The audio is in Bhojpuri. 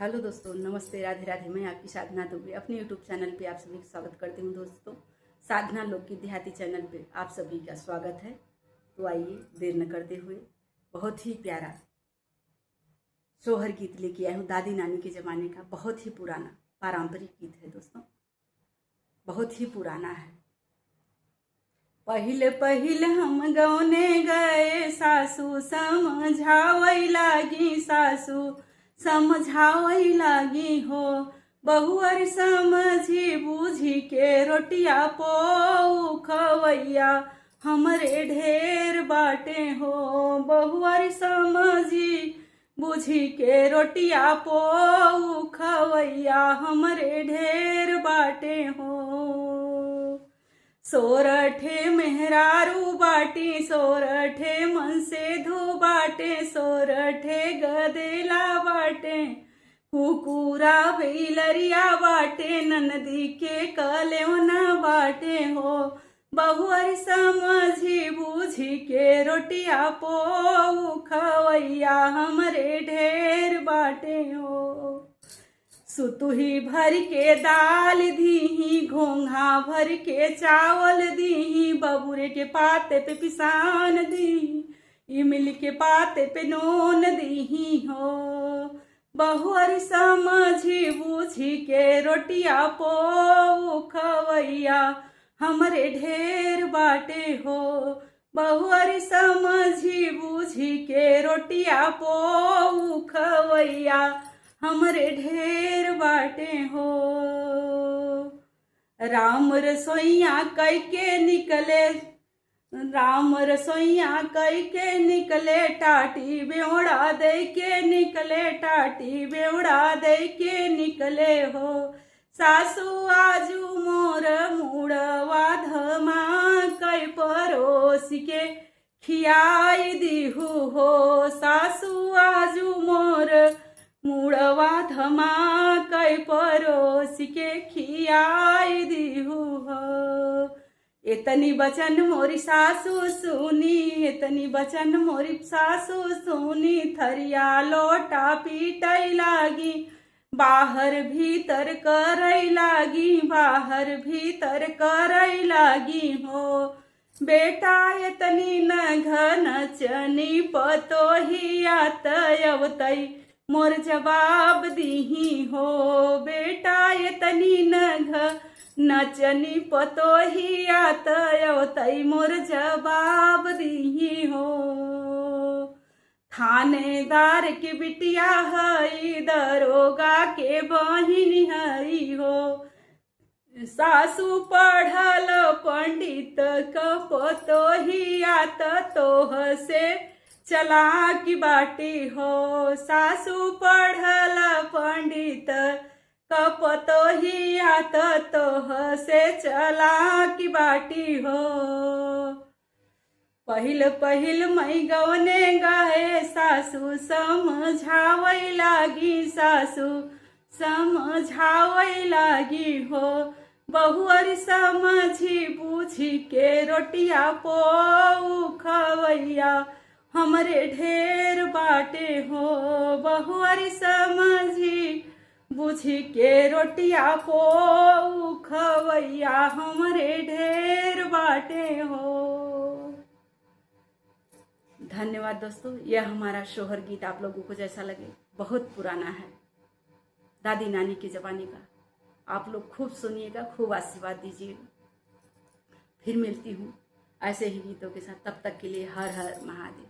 हेलो दोस्तों, नमस्ते, राधे राधे। मैं आपकी साधना दुबे अपने यूट्यूब चैनल पे आप सभी का स्वागत करती हूँ। दोस्तों, साधना लोकगीत देहाती चैनल पे आप सभी का स्वागत है। तो आइए देर न करते हुए बहुत ही प्यारा सोहर गीत लेके आया हूँ। दादी नानी के ज़माने का बहुत ही पुराना पारंपरिक गीत है दोस्तों, बहुत ही पुराना है। पहिले पहिले हम गौने गए, सासू समझावई लागी, सासू समझावई लागी हो। बहुअर समझी बूझी के रोटिया पो खवैया हमरे ढेर बाटे हो। बहुअर समझी बूझी के रोटिया पो खवैया हमरे ढेर बाटे हो। सोरठे मेहरारू बाटी, सोरठे मन से धो बाटे, सोरठे गदेला बाटे, कुकुरा बेलरिया बाटे, ननदी के कलेवना बाटे हो। बहुअर समझी बूझी के रोटिया पो खवैया हमरे ढेर बाटे हो। सुतुही भर के दाल दीही, घोंघा भर के चावल दीही, बबूरे के पाते पे पिसान दीही, इमली के पाते पे नून दीही हो। बहुअर समझी बूझी के रोटिया पो खवैया हमरे ढेर बाटे हो। बहुअर समझी बूझी के रोटिया पो खवैया हमरे ढेर बाटे हो। राम रसोइया कई के निकले, राम रसोइया कई के निकले, टाटी बेवड़ा दे के निकले, टाटी बेवड़ा दे के निकले हो। सासू आजू मोर मुड़वा धमा कई परोस के खियाई दीहू हो। सासू आजू मोर मुड़वा धमा कई परोस के खियाई दीहू हो। इतनी बचन मोरी सासू सुनी, इतनी बचन मोरी सासू सुनी, थरिया लोटा पीटई लागी, बाहर भीतर करई लागी, बाहर भीतर करई लागी हो। बेटा इतनी न घन चनी पतोहिया तयवतई मोर जवाब दीही हो। बेटा इतनी न नचनी पतोहिया तयवतई मोर जवाब दीही हो। थानेदार की बिटिया हई, दरोगा के बहिन हई हो। सासू पढ़ल पंडित क पतोहिया तोह से चलाकी बाटी हो। सासू पढ़ल पंडित क पतोहिया तोह से चलाकी बाटी हो। पहिल पहिल मई गवने गए, सासू समझावई लागी, सासू समझावई लागी हो। बहुअर समझी बूझी के रोटिया पो खवैया हमरे ढेर बाटे हो। बहुअर समझी बूझी के रोटिया पो खवैया हमरे ढेर बाटे हो। धन्यवाद दोस्तों। यह हमारा सोहर गीत आप लोगों को जैसा लगे, बहुत पुराना है, दादी नानी के ज़माने का। आप लोग खूब सुनिएगा, खूब आशीर्वाद दीजिएगा। फिर मिलती हूँ ऐसे ही गीतों के साथ। तब तक के लिए हर हर महादेव।